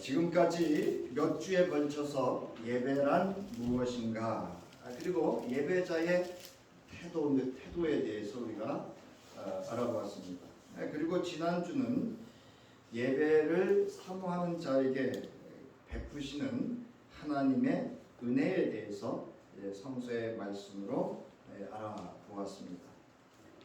지금까지 몇 주에 걸쳐서 예배란 무엇인가, 그리고 예배자의 태도에 대해서 우리가 알아보았습니다. 그리고 지난주는 예배를 사모하는 자에게 베푸시는 하나님의 은혜에 대해서 성서의 말씀으로 알아보았습니다.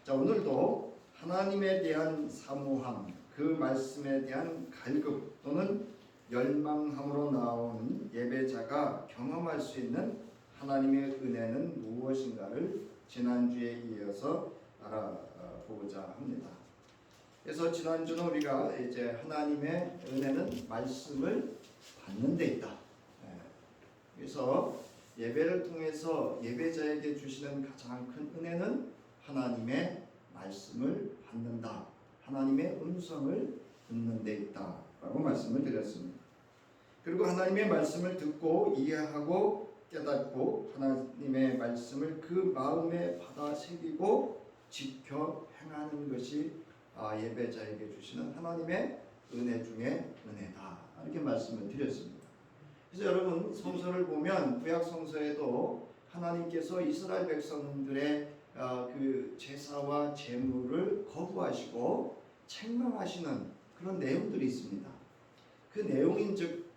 자, 오늘도 하나님에 대한 사모함, 그 말씀에 대한 갈급 또는 열망함으로 나온 예배자가 경험할 수 있는 하나님의 은혜는 무엇인가를 지난주에 이어서 알아보고자 합니다. 그래서 지난주는 우리가 이제 하나님의 은혜는 말씀을 받는 데 있다. 그래서 예배를 통해서 예배자에게 주시는 가장 큰 은혜는 하나님의 말씀을 받는다. 하나님의 음성을 듣는 데 있다라고 말씀을 드렸습니다. 그리고 하나님의 말씀을 듣고 이해하고 깨닫고 하나님의 말씀을 그 마음에 받아 새기고 지켜 행하는 것이 예배자에게 주시는 하나님의 은혜 중에 은혜다. 이렇게 말씀을 드렸습니다. 그래서 여러분, 성서를 보면 구약 성서에도 하나님께서 이스라엘 백성들의 그 제사와 제물을 거부하시고 책망하시는 그런 내용들이 있습니다. 그 내용인즉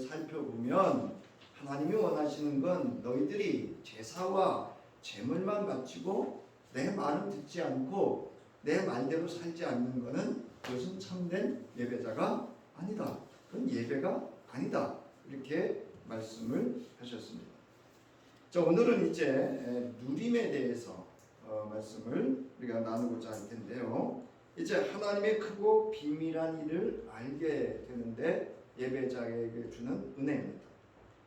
살펴보면 하나님이 원하시는 건 너희들이 제사와 제물만 바치고 내 말은 듣지 않고 내 말대로 살지 않는 것은 그것은 참된 예배자가 아니다. 그건 예배가 아니다. 이렇게 말씀을 하셨습니다. 자, 오늘은 이제 누림에 대해서 말씀을 우리가 나누고자 할 텐데요. 이제 하나님의 크고 비밀한 일을 알게 되는데 예배자에게 주는 은혜입니다.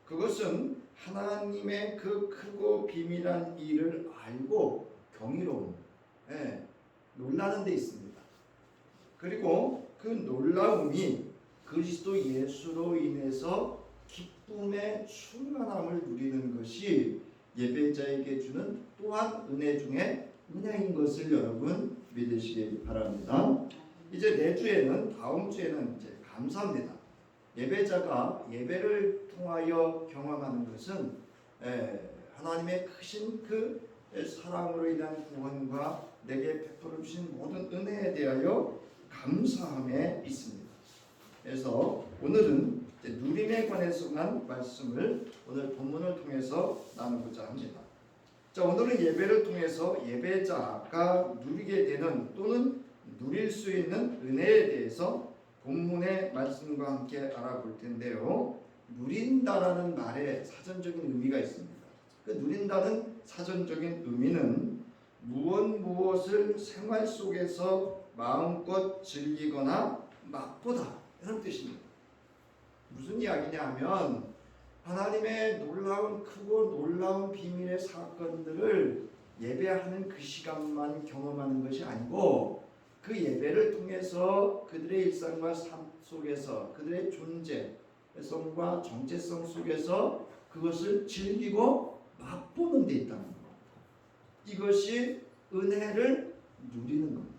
그것은 하나님의 그 크고 비밀한 일을 알고 경이로움, 놀라는 데 있습니다. 그리고 그 놀라움이 그리스도 예수로 인해서 기쁨의 충만함을 누리는 것이 예배자에게 주는 또한 은혜 중에 은혜인 것을 여러분 믿으시기 바랍니다. 이제 내주에는 다음 주에는 이제 감사입니다. 예배자가 예배를 통하여 경험하는 것은 하나님의 크신 그 사랑으로 인한 구원과 내게 베풀어 주신 모든 은혜에 대하여 감사함에 있습니다. 그래서 오늘은 누림에 관해서만 말씀을 오늘 본문을 통해서 나누고자 합니다. 자, 오늘은 예배를 통해서 예배자가 누리게 되는 또는 누릴 수 있는 은혜에 대해서 본문의 말씀과 함께 알아볼 텐데요. 누린다라는 말에 사전적인 의미가 있습니다. 그 누린다는 사전적인 의미는 무엇을 생활 속에서 마음껏 즐기거나 맛보다 이런 뜻입니다. 무슨 이야기냐 하면 하나님의 놀라운 크고 놀라운 비밀의 사건들을 예배하는 그 시간만 경험하는 것이 아니고 그 예배를 통해서 그들의 일상과 삶 속에서 그들의 존재성과 정체성 속에서 그것을 즐기고 맛보는 데 있다는 겁니다. 이것이 은혜를 누리는 겁니다.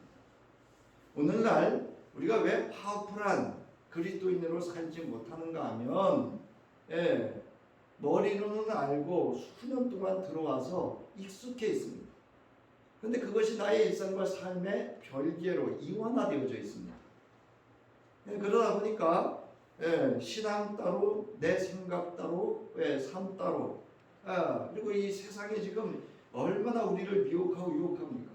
오늘날 우리가 왜 파워풀한 그리스도인으로 살지 못하는가 하면 머리로는 알고 수년 동안 들어와서 익숙해 있습니다. 그런데 그것이 나의 일상과 삶의 별개로 이원화되어져 있습니다. 그러다 보니까 신앙 따로, 내 생각 따로, 삶 따로, 그리고 이 세상에 지금 얼마나 우리를 미혹하고 유혹합니까?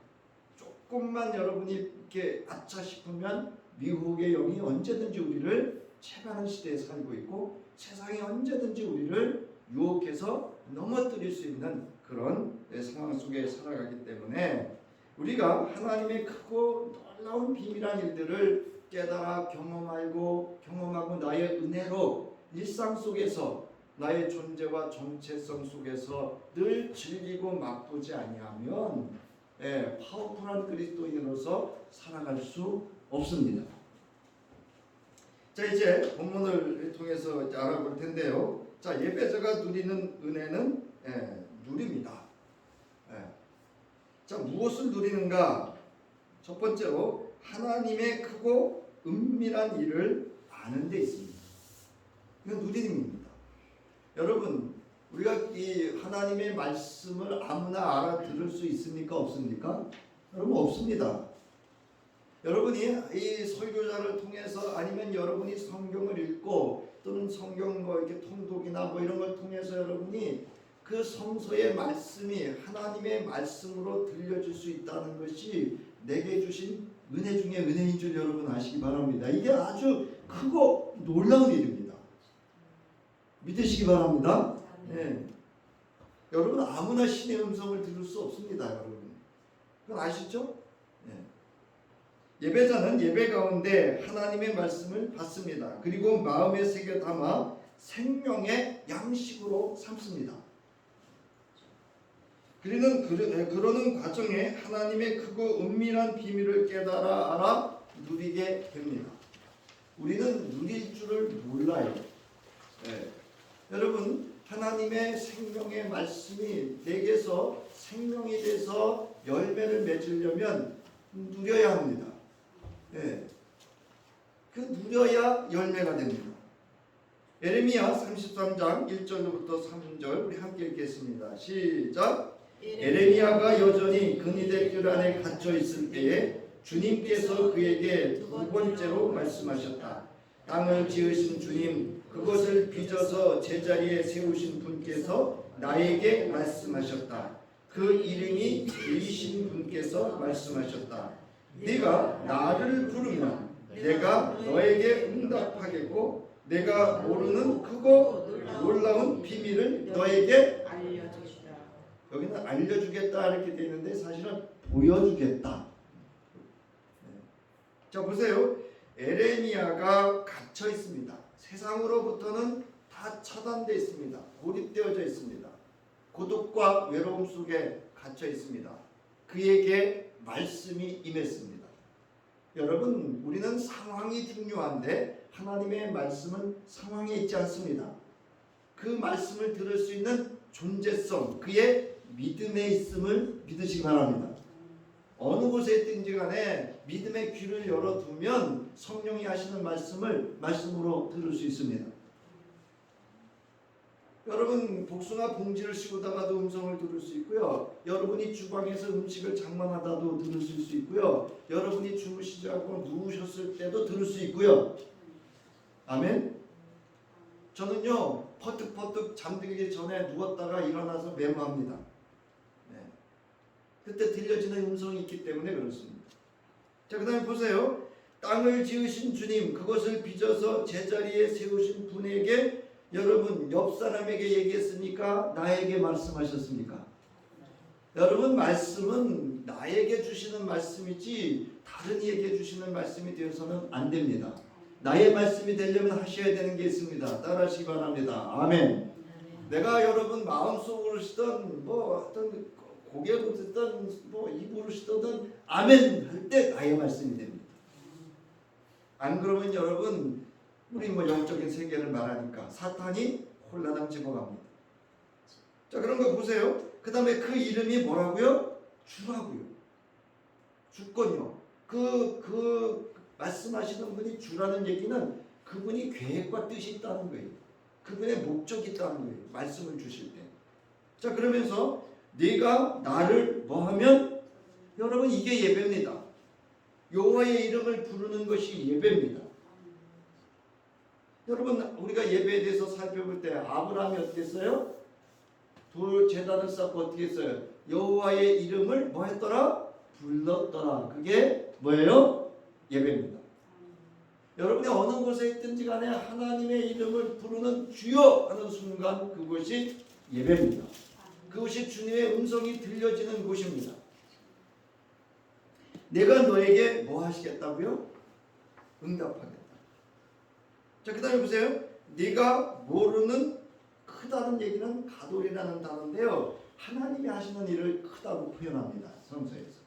조금만 여러분이 이렇게 아차 싶으면 미혹의 영이 언제든지 우리를 채가는 시대에 살고 있고 세상이 언제든지 우리를 유혹해서 넘어뜨릴 수 있는 그런 상황 속에 살아가기 때문에 우리가 하나님의 크고 놀라운 비밀한 일들을 깨달아 경험하고 나의 은혜로 일상 속에서 나의 존재와 정체성 속에서 늘 즐기고 맛보지 아니하면 파워풀한 그리스도인으로서 살아갈 수 없습니다. 자, 이제 본문을 통해서 이제 알아볼 텐데요. 자, 예배자가 누리는 은혜는 누립니다. 자, 무엇을 누리는가? 첫 번째로 하나님의 크고 은밀한 일을 아는 데 있습니다. 하나님의 말씀을 아무나 알아들을 수 있습니까? 없습니까? 여러분 없습니다. 여러분이 이 설교자를 통해서 아니면 여러분이 성경을 읽고 또는 성경 뭐 이렇게 통독이나 뭐 이런 걸 통해서 여러분이 그 성서의 말씀이 하나님의 말씀으로 들려줄 수 있다는 것이 내게 주신 은혜 중에 은혜인 줄 여러분 아시기 바랍니다. 이게 아주 크고 놀라운 일입니다. 믿으시기 바랍니다. 네. 여러분 아무나 신의 음성을 들을 수 없습니다. 여러분 그건 아시죠? 네. 예배자는 예배 가운데 하나님의 말씀을 받습니다. 그리고 마음에 새겨 담아 생명의 양식으로 삼습니다. 그러는 과정에 하나님의 크고 은밀한 비밀을 깨달아 알아 누리게 됩니다. 우리는 누릴 줄을 몰라요. 네. 여러분 하나님의 생명의 말씀이 내게서 생명이 돼서 열매를 맺으려면 누려야 합니다. 네. 그 누려야 열매가 됩니다. 예레미야 33장 1절부터 3절 우리 함께 읽겠습니다. 시작. 예레미야가 여전히 그니들길 안에 갇혀 있을 때에 주님께서 그에게 두 번째로 말씀하셨다. 땅을 지으신 주님, 그것을 빚어서 제자리에 세우신 분께서 나에게 말씀하셨다. 그 이름이 주이신 분께서 말씀하셨다. 네가 나를 부르면 내가 너에게 응답하겠고 내가 모르는 크고 놀라운 비밀을 너에게 알려주겠다. 여기는 알려주겠다 이렇게 되어 있는데 사실은 보여주겠다. 자 보세요. 에레미야가 갇혀 있습니다. 세상으로부터는 다 차단되어 있습니다. 고립되어져 있습니다. 고독과 외로움 속에 갇혀 있습니다. 그에게 말씀이 임했습니다. 여러분 우리는 상황이 중요한데 하나님의 말씀은 상황에 있지 않습니다. 그 말씀을 들을 수 있는 존재성, 그의 믿음에 있음을 믿으시기 바랍니다. 어느 곳에 있든지 간에 믿음의 귀를 열어두면 성령이 하시는 말씀을 말씀으로 들을 수 있습니다. 여러분 복숭아 봉지를 씌우다가도 음성을 들을 수 있고요. 여러분이 주방에서 음식을 장만하다도 들을 수 있고요. 여러분이 주무시지 않고 누우셨을 때도 들을 수 있고요. 아멘. 저는요 퍼뜩퍼뜩 잠들기 전에 누웠다가 일어나서 메모합니다. 네. 그때 들려지는 음성이 있기 때문에 그렇습니다. 자, 그 다음에 보세요. 땅을 지으신 주님, 그것을 빚어서 제자리에 세우신 분에게 여러분 옆 사람에게 얘기했습니까? 나에게 말씀하셨습니까? 여러분 말씀은 나에게 주시는 말씀이지 다른 이에게 주시는 말씀이 되어서는 안 됩니다. 나의 말씀이 되려면 하셔야 되는 게 있습니다. 따라하시기 바랍니다. 아멘. 내가 여러분 마음속으로 쓰던 뭐 어떤 고개로 쓰던 뭐 입으로 쓰던 아멘 할 때 나의 말씀이 됩니다. 안 그러면 여러분 우리 뭐 영적인 세계를 말하니까 사탄이 홀라당 집어갑니다. 자 그런 거 보세요. 그 다음에 그 이름이 뭐라고요? 주라고요. 주권요. 그 말씀하시는 분이 주라는 얘기는 그분이 계획과 뜻이 있다는 거예요. 그분의 목적이 있다는 거예요. 말씀을 주실 때. 자 그러면서 네가 나를 뭐하면 여러분 이게 예배입니다. 여호와의 이름을 부르는 것이 예배입니다. 여러분 우리가 예배에 대해서 살펴볼 때 아브라함이 어떻게 했어요? 돌 제단을 쌓고 어떻게 했어요? 여호와의 이름을 뭐 했더라? 불렀더라. 그게 뭐예요? 예배입니다. 여러분이 어느 곳에 있든지 간에 하나님의 이름을 부르는 주여 하는 순간 그것이 예배입니다. 그것이 주님의 음성이 들려지는 곳입니다. 내가 너에게 뭐 하시겠다고요? 응답하겠다. 자, 그 다음에 보세요. 네가 모르는 크다는 얘기는 가돌이라는 단어인데요. 하나님이 하시는 일을 크다고 표현합니다. 성서에서.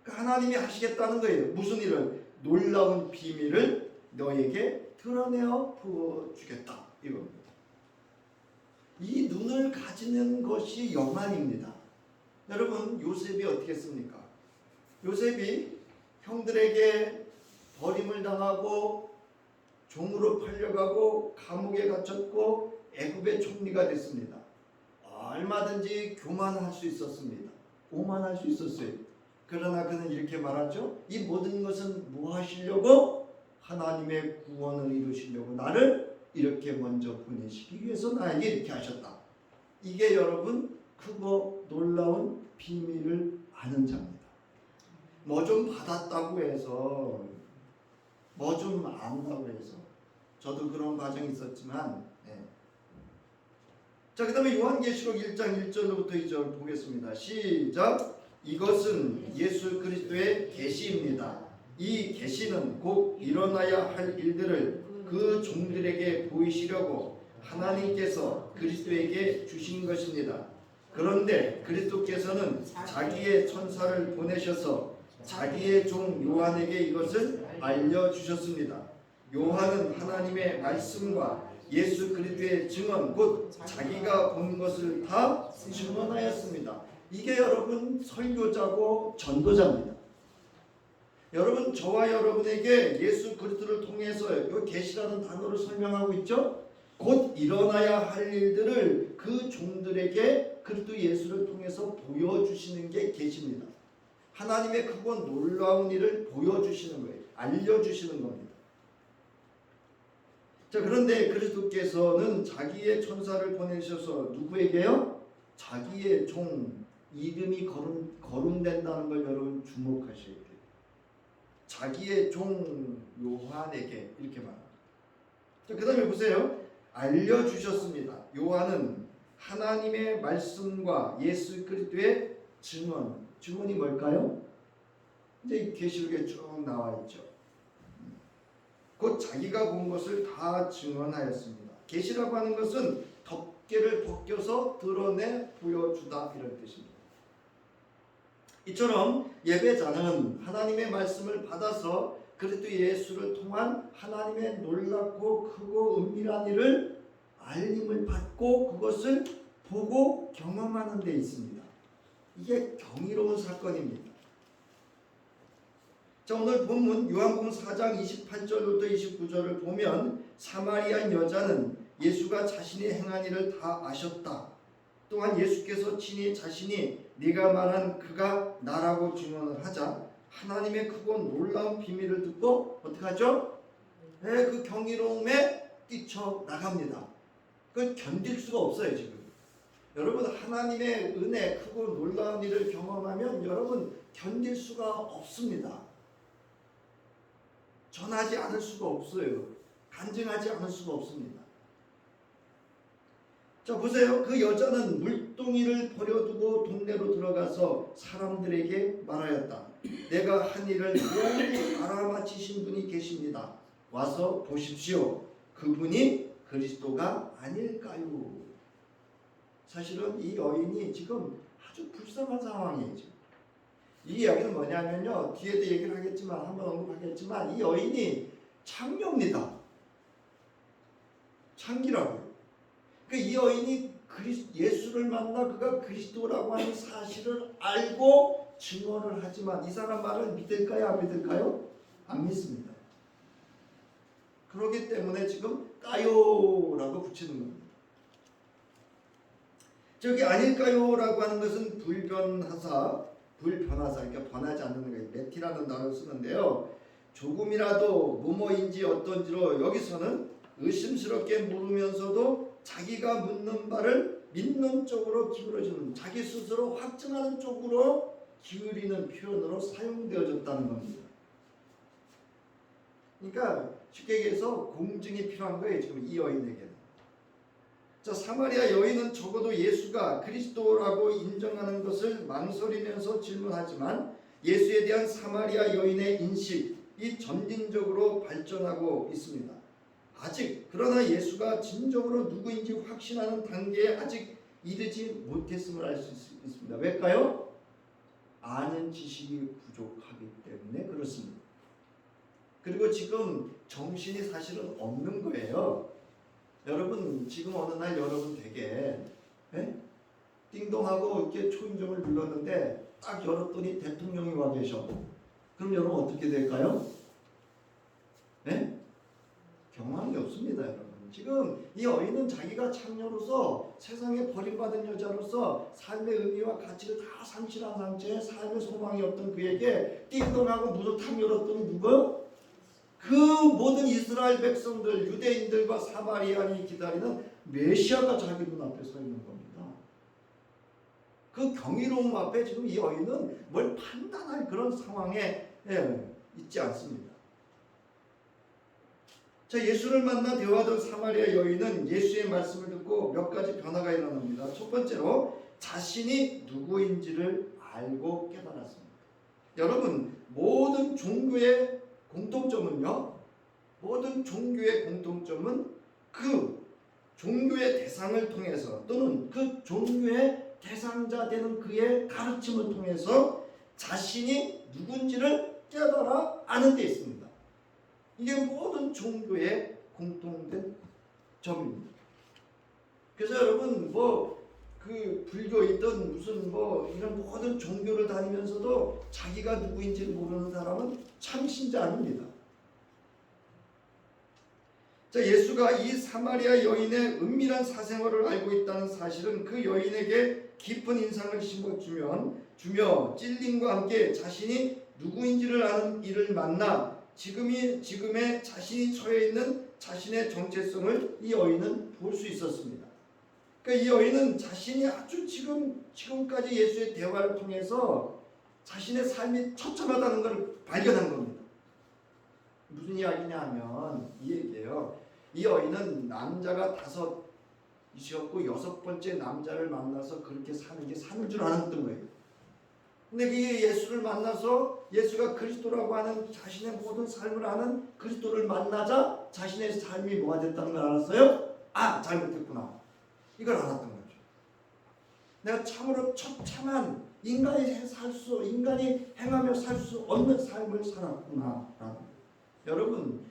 그러니까 하나님이 하시겠다는 거예요. 무슨 일을? 놀라운 비밀을 너에게 드러내어 보여주겠다. 이겁니다. 이 눈을 가지는 것이 영안입니다. 여러분 요셉이 어떻게 했습니까? 요셉이 형들에게 버림을 당하고 종으로 팔려가고 감옥에 갇혔고 애굽의 총리가 됐습니다. 얼마든지 교만할 수 있었습니다. 오만할 수 있었어요. 그러나 그는 이렇게 말하죠. 이 모든 것은 뭐 하시려고? 하나님의 구원을 이루시려고 나를 이렇게 먼저 보내시기 위해서 나에게 이렇게 하셨다. 이게 여러분 크고 놀라운 비밀을 아는 자입니다. 뭐 좀 받았다고 해서 뭐 좀 안다고 해서 저도 그런 과정이 있었지만 자, 그 다음에 요한계시록 1장 1절로부터 2절 보겠습니다. 시작. 이것은 예수 그리스도의 계시입니다. 이 계시는 곧 일어나야 할 일들을 그 종들에게 보이시려고 하나님께서 그리스도에게 주신 것입니다. 그런데 그리스도께서는 자기의 천사를 보내셔서 자기의 종 요한에게 이것을 알려주셨습니다. 요한은 하나님의 말씀과 예수 그리스도의 증언 곧 자기가 본 것을 다 증언하였습니다. 이게 여러분 설교자고 전도자입니다. 여러분 저와 여러분에게 예수 그리스도를 통해서 이 계시라는 단어를 설명하고 있죠. 곧 일어나야 할 일들을 그 종들에게 그리스도 예수를 통해서 보여주시는 게 계시입니다. 하나님의 크고 놀라운 일을 보여주시는 거예요. 알려주시는 겁니다. 자, 그런데 그리스도께서는 자기의 천사를 보내셔서 누구에게요? 자기의 종 이름이 거론된다는 걸 여러분 주목하셔야 돼요. 자기의 종 요한에게 이렇게 말합니다. 자, 그 다음에 보세요. 알려주셨습니다. 요한은 하나님의 말씀과 예수 그리스도의 증언이 뭘까요? 이제 계시록에 쭉 나와 있죠. 곧 자기가 본 것을 다 증언하였습니다. 계시라고 하는 것은 덮개를 벗겨서 드러내 보여주다 이런 뜻입니다. 이처럼 예배자는 하나님의 말씀을 받아서 그리스도 예수를 통한 하나님의 놀랍고 크고 은밀한 일을 알림을 받고 그것을 보고 경험하는 데 있습니다. 이게 경이로운 사건입니다. 자, 오늘 본문 요한복음 4장 28절부터 29절을 보면 사마리아 여자는 예수가 자신이 행한 일을 다 아셨다. 또한 예수께서 친히 자신이 네가 말한 그가 나라고 증언을 하자 하나님의 크고 놀라운 비밀을 듣고 어떻게 하죠? 그 경이로움에 뛰쳐나갑니다. 그걸 견딜 수가 없어요. 지금 여러분 하나님의 은혜 크고 놀라운 일을 경험하면 여러분 견딜 수가 없습니다. 전하지 않을 수가 없어요. 간증하지 않을 수가 없습니다. 자, 보세요. 그 여자는 물동이를 버려두고 동네로 들어가서 사람들에게 말하였다. 내가 한 일을 모두 알아맞히신 분이 계십니다. 와서 보십시오. 그분이 그리스도가 아닐까요? 사실은 이 여인이 지금 아주 불쌍한 상황이에요. 지금. 이 이야기는 뭐냐면요. 뒤에도 얘기를 하겠지만 한번 언급하겠지만 이 여인이 창녀입니다. 창기라고요. 이 여인이 예수를 만나 그가 그리스도라고 하는 사실을 알고 증언을 하지만 이 사람 말을 믿을까요? 안 믿을까요? 안 믿습니다. 그렇기 때문에 지금 까요라고 붙이는 겁니다. 저기 아닐까요? 라고 하는 것은 불변하사 그러니까 변하지 않는 거예요. 메티라는 단어를 쓰는데요. 조금이라도 뭐뭐인지 어떤지로 여기서는 의심스럽게 물으면서도 자기가 묻는 바를 믿는 쪽으로 기울어지는 자기 스스로 확증하는 쪽으로 기울이는 표현으로 사용되어졌다는 겁니다. 그러니까 쉽게 얘기해서 공증이 필요한 거예요. 지금 이 여인에게는. 자, 사마리아 여인은 적어도 예수가 그리스도라고 인정하는 것을 망설이면서 질문하지만 예수에 대한 사마리아 여인의 인식이 점진적으로 발전하고 있습니다. 그러나 예수가 진정으로 누구인지 확신하는 단계에 아직 이르지 못했음을 알 수 있습니다. 왜일까요? 아는 지식이 부족하기 때문에 그렇습니다. 그리고 지금 정신이 사실은 없는 거예요. 여러분 지금 어느 날 여러분 되게 띵동하고 이렇게 초인종을 눌렀는데 딱 열었더니 대통령이 와 계셔. 그럼 여러분 어떻게 될까요? 경황이 없습니다. 여러분 지금 이 여인은 자기가 창녀로서 세상에 버림받은 여자로서 삶의 의미와 가치를 다 상실한 상태에 삶의 소망이 없던 그에게 띵동하고 문을 탁 열었더니 누구? 그 모든 이스라엘 백성들, 유대인들과 사마리아인이 기다리는 메시아가 자기 눈앞에 서 있는 겁니다. 그 경이로움 앞에 지금 이 여인은 뭘 판단할 그런 상황에 있지 않습니다. 자, 예수를 만나 대화하던 사마리아 여인은 예수의 말씀을 듣고 몇 가지 변화가 일어납니다. 첫 번째로 자신이 누구인지를 알고 깨달았습니다. 여러분, 모든 종교의 공통점은요, 모든 종교의 공통점은 그 종교의 대상을 통해서 또는 그 종교의 대상자 되는 그의 가르침을 통해서 자신이 누군지를 깨달아 아는 데 있습니다. 이게 모든 종교의 공통된 점입니다. 그래서 여러분 그 불교이든 무슨 이런 모든 종교를 다니면서도 자기가 누구인지 모르는 사람은 참 신자 아닙니다. 자, 예수가 이 사마리아 여인의 은밀한 사생활을 알고 있다는 사실은 그 여인에게 깊은 인상을 주며 찔림과 함께 자신이 누구인지를 아는 이를 만나 지금의 자신이 처해 있는 자신의 정체성을 이 여인은 볼 수 있었습니다. 그러니까 이 여인은 자신이 아주 지금까지 예수의 대화를 통해서 자신의 삶이 처참하다는 것을 발견한 겁니다. 무슨 이야기냐 하면 이 얘기예요. 이 여인은 남자가 5이었고 6번째 남자를 만나서 그렇게 사는 게 사는 줄 알았던 거예요. 근데 이 예수를 만나서 예수가 그리스도라고 하는 자신의 모든 삶을 아는 그리스도를 만나자 자신의 삶이 뭐가 됐다는 걸 알았어요? 아, 잘못했구나. 이걸 알았던 거죠. 내가 참으로 처참한 인간이 행하며 살 수 없는 삶을 살았구나. 여러분,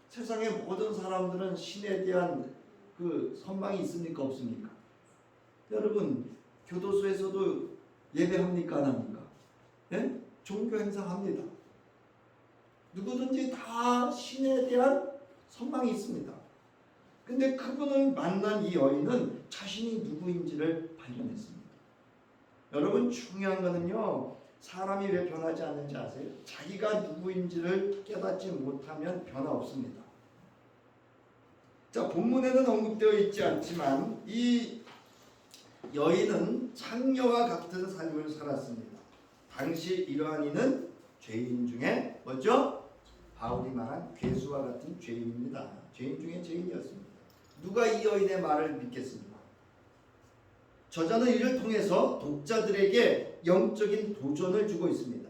세상의 모든 사람들은 신에 대한 그 선망이 있습니까? 없습니까? 여러분, 교도소에서도 예배합니까? 안 합니까? 예? 종교 행사합니다. 누구든지 다 신에 대한 선망이 있습니다. 근데 그분을 만난 이 여인은 자신이 누구인지를 발견했습니다. 여러분, 중요한 거는요, 사람이 왜 변하지 않는지 아세요? 자기가 누구인지를 깨닫지 못하면 변화 없습니다. 자, 본문에는 언급되어 있지 않지만 이 여인은 창녀와 같은 삶을 살았습니다. 당시 이러한 이는 죄인 중에 뭐죠? 바울이 말한 괴수와 같은 죄인입니다. 죄인 중에 죄인이었습니다. 누가 이 여인의 말을 믿겠습니까? 저자는 이를 통해서 독자들에게 영적인 도전을 주고 있습니다.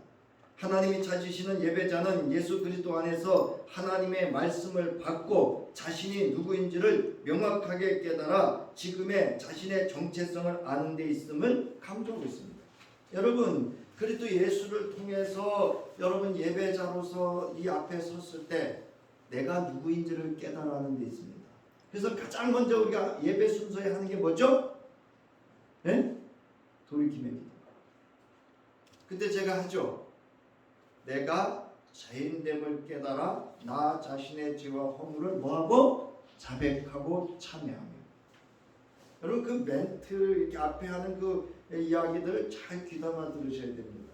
하나님이 찾으시는 예배자는 예수 그리스도 안에서 하나님의 말씀을 받고 자신이 누구인지를 명확하게 깨달아 지금의 자신의 정체성을 아는 데 있음을 강조하고 있습니다. 여러분, 그리스도 예수를 통해서 여러분 예배자로서 이 앞에 섰을 때 내가 누구인지를 깨달아는 데 있습니다. 그래서 가장 먼저 우리가 예배 순서에 하는 게 뭐죠? 네? 돌이킴의 기도. 그때 제가 하죠. 내가 죄인됨을 깨달아 나 자신의 죄와 허물을 뭐하고? 자백하고 참회하며. 여러분, 그 멘트 이렇게 앞에 하는 그 이야기들을 잘 귀담아 들으셔야 됩니다.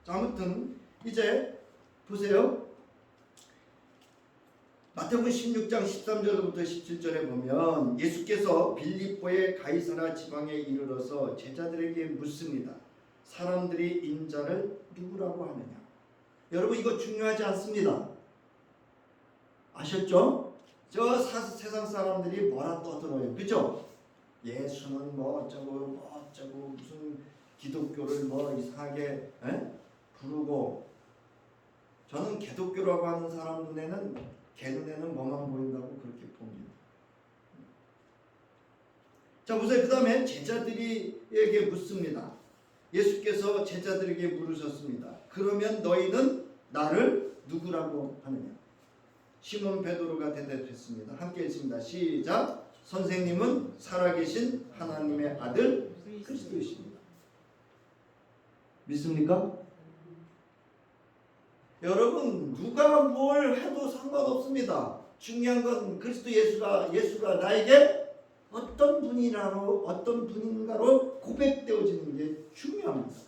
자, 아무튼 이제 보세요. 마태복음 16장 13절부터 17절에 보면 예수께서 빌립보의 가이사라 지방에 이르러서 제자들에게 묻습니다. 사람들이 인자를 누구라고 하느냐? 여러분, 이거 중요하지 않습니다. 아셨죠? 세상 사람들이 뭐라 떠들어요. 그죠? 예수는 뭐 어쩌고 무슨 기독교를 이상하게 부르고, 저는 기독교라고 하는 사람 눈에는 걔 눈에는 뭐만 보인다고 그렇게 봅니다. 자, 보세요. 그 다음에 제자들에게 묻습니다. 예수께서 제자들에게 물으셨습니다. 그러면 너희는 나를 누구라고 하느냐? 시몬 베드로가 대답했습니다. 함께 읽습니다. 시작. 선생님은 살아계신 하나님의 아들 그리스도이십니다. 믿습니까? 여러분, 누가 뭘 해도 상관없습니다. 중요한 건 그리스도 예수가 나에게 어떤 분인가로 고백되어지는 게 중요합니다.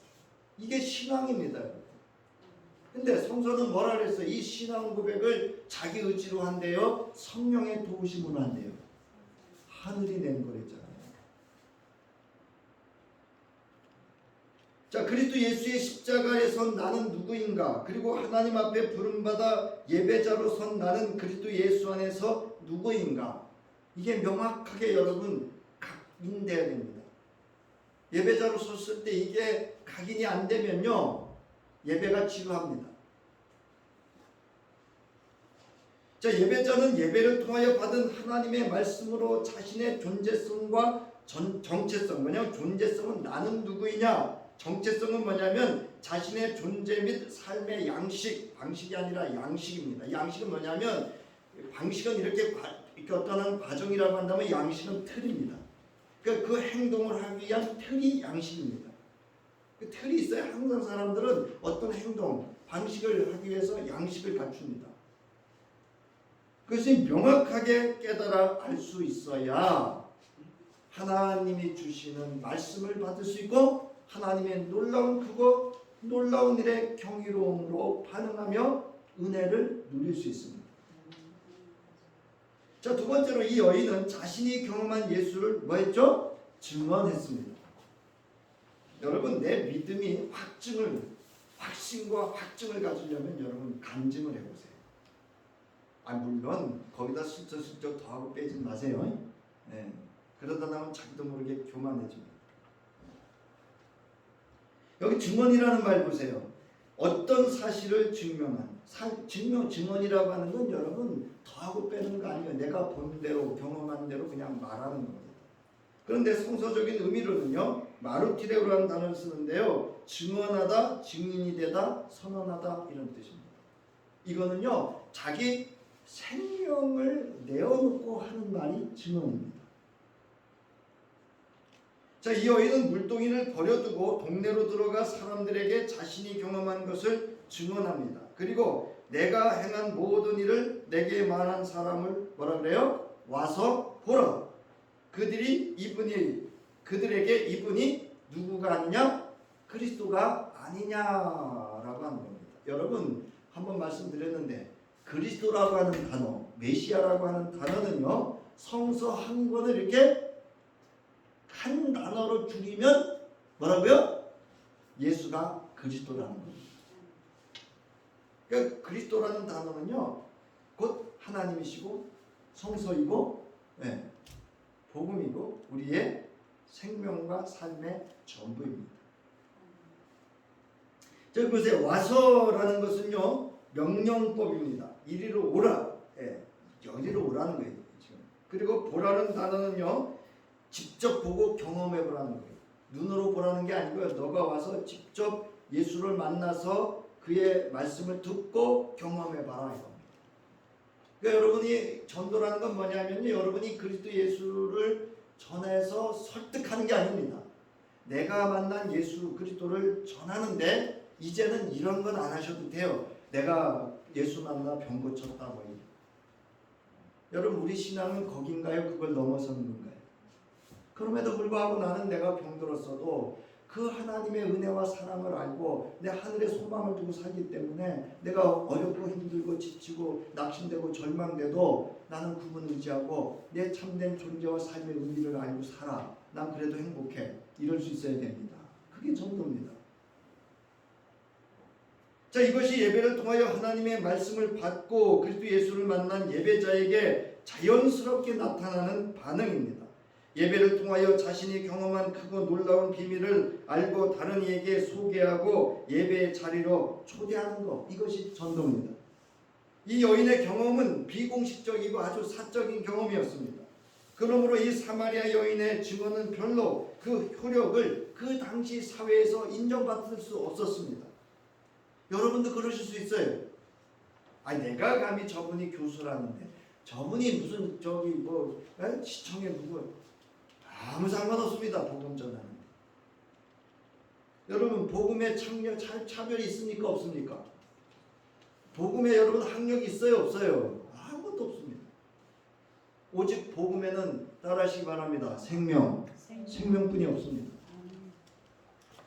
이게 신앙입니다. 근데 성서는 뭐라 그랬어요? 이 신앙 고백을 자기 의지로 한대요? 성령의 도우심으로 한대요? 하늘이 낸 거랬잖아요. 자, 그리스도 예수의 십자가에 선 나는 누구인가? 그리고 하나님 앞에 부름받아 예배자로 선 나는 그리스도 예수 안에서 누구인가? 이게 명확하게 여러분 각인돼야 됩니다. 예배자로 섰을 때 이게 각인이 안 되면요, 예배가 지루합니다. 자, 예배자는 예배를 통하여 받은 하나님의 말씀으로 자신의 존재성과 정체성, 뭐냐면 존재성은 나는 누구이냐, 정체성은 뭐냐면 자신의 존재 및 삶의 양식, 방식이 아니라 양식입니다. 양식은 뭐냐면 방식은 이렇게 어떤 과정이라고 한다면 양식은 틀입니다. 그러니까 그 행동을 하기 위한 틀이 양식입니다. 그 틀이 있어야 항상 사람들은 어떤 행동, 방식을 하기 위해서 양식을 갖춥니다. 그것이 명확하게 깨달아 알 수 있어야 하나님이 주시는 말씀을 받을 수 있고 하나님의 놀라운 일에 경이로움으로 반응하며 은혜를 누릴 수 있습니다. 자, 두 번째로 이 여인은 자신이 경험한 예수를 뭐했죠? 증언했습니다. 여러분, 내 믿음이 확신과 확증을 가지려면 여러분 간증을 해보세요. 물론 거기다 슬쩍슬쩍 더하고 빼지 마세요. 네. 그러다 나면 자기도 모르게 교만해집니다. 여기 증언이라는 말 보세요. 어떤 사실을 증언이라고 하는 건 여러분 더하고 빼는 거 아니에요. 내가 본 대로 경험한 대로 그냥 말하는 겁니다. 그런데 성서적인 의미로는요, 마르티레오라는 단어를 쓰는데요, 증언하다, 증인이 되다, 선언하다 이런 뜻입니다. 이거는요, 자기 생명을 내어놓고 하는 말이 증언입니다. 자, 이 여인은 물동이를 버려두고 동네로 들어가 사람들에게 자신이 경험한 것을 증언합니다. 그리고 내가 행한 모든 일을 내게 말한 사람을 뭐라 그래요? 와서 보라. 그들에게 이분이 누구가 아니냐? 그리스도가 아니냐라고 하는 겁니다. 여러분, 한번 말씀드렸는데 그리스도라고 하는 단어, 메시아라고 하는 단어는요, 성서 한 권을 이렇게 한 단어로 줄이면 뭐라고요? 예수가 그리스도라는 겁니다. 그러니까 그리스도라는 단어는요, 곧 하나님이시고 성서이고, 네, 복음이고 우리의 생명과 삶의 전부입니다. 자, 보세요. 와서라는 것은요, 명령법입니다. 이리로 오라. 예, 여기로 오라는 거예요. 지금. 그리고 보라는 단어는요, 직접 보고 경험해 보라는 거예요. 눈으로 보라는 게 아니고요. 너가 와서 직접 예수를 만나서 그의 말씀을 듣고 경험해 봐라 이겁니다. 그러니까 여러분이 전도라는 건 뭐냐면요, 여러분이 그리스도 예수를 전해서 설득하는 게 아닙니다. 내가 만난 예수 그리스도를 전하는데 이제는 이런 건 안 하셔도 돼요. 내가 예수 만나 병 고쳤다 뭐. 여러분, 우리 신앙은 거긴가요? 그걸 넘어서는 건가요? 그럼에도 불구하고 나는 내가 병들었어도 그 하나님의 은혜와 사랑을 알고 내 하늘의 소망을 두고 살기 때문에 내가 어렵고 힘들고 지치고 낙심되고 절망돼도 나는 그분을 의지하고 내 참된 존재와 삶의 의미를 알고 살아. 난 그래도 행복해. 이럴 수 있어야 됩니다. 그게 전도입니다. 자, 이것이 예배를 통하여 하나님의 말씀을 받고 그리스도 예수를 만난 예배자에게 자연스럽게 나타나는 반응입니다. 예배를 통하여 자신이 경험한 크고 놀라운 비밀을 알고 다른 이에게 소개하고 예배의 자리로 초대하는 것, 이것이 전도입니다. 이 여인의 경험은 비공식적이고 아주 사적인 경험이었습니다. 그러므로 이 사마리아 여인의 증언은 별로 그 효력을 그 당시 사회에서 인정받을 수 없었습니다. 여러분도 그러실 수 있어요. 내가 감히 저분이 교수라는데 저분이 무슨 시청에 누구, 아무 상관없습니다. 복음 전하는데. 여러분, 복음에 차별이 있습니까? 없습니까? 복음에 여러분 학력이 있어요? 없어요? 아무것도 없습니다. 오직 복음에는 따라하시기 바랍니다. 생명뿐이 없습니다.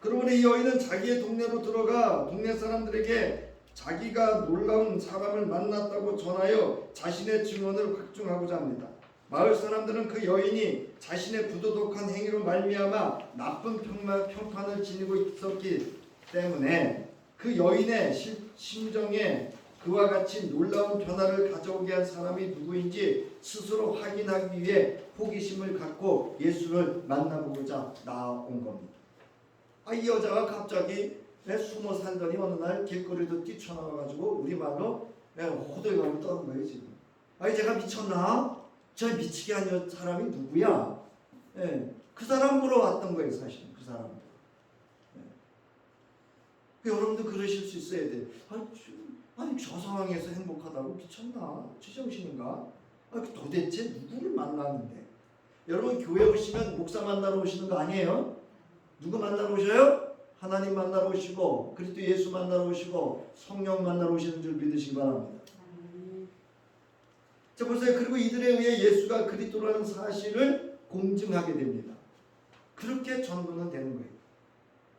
그러므로 이 여인은 자기의 동네로 들어가 동네 사람들에게 자기가 놀라운 사람을 만났다고 전하여 자신의 증언을 확증하고자 합니다. 마을 사람들은 그 여인이 자신의 부도덕한 행위로 말미암아 나쁜 평판을 지니고 있었기 때문에 그 여인의 심정에 그와 같이 놀라운 변화를 가져오게 한 사람이 누구인지 스스로 확인하기 위해 호기심을 갖고 예수를 만나보고자 나온 겁니다. 이 여자가 갑자기 숨어 살더니 어느 날 길거리도 뛰쳐나와가지고 우리말로 호들갑을 떠는 거예요 지금. 제가 미쳤나? 저 미치게 한 사람이 누구야? 그 사람 보러 왔던 거예요 사실. 그 사람. 여러분도 그러실 수 있어야 돼요. 아니 저 상황에서 행복하다고 미쳤나? 제정신인가? 도대체 누구를 만나는데? 여러분 교회 오시면 목사 만나러 오시는 거 아니에요? 누구 만나러 오셔요? 하나님 만나러 오시고 그리스도 예수 만나러 오시고 성령 만나러 오시는 줄 믿으시기 바랍니다. 자 보세요. 그리고 이들에 의해 예수가 그리스도라는 사실을 공증하게 됩니다. 그렇게 전도는 되는 거예요.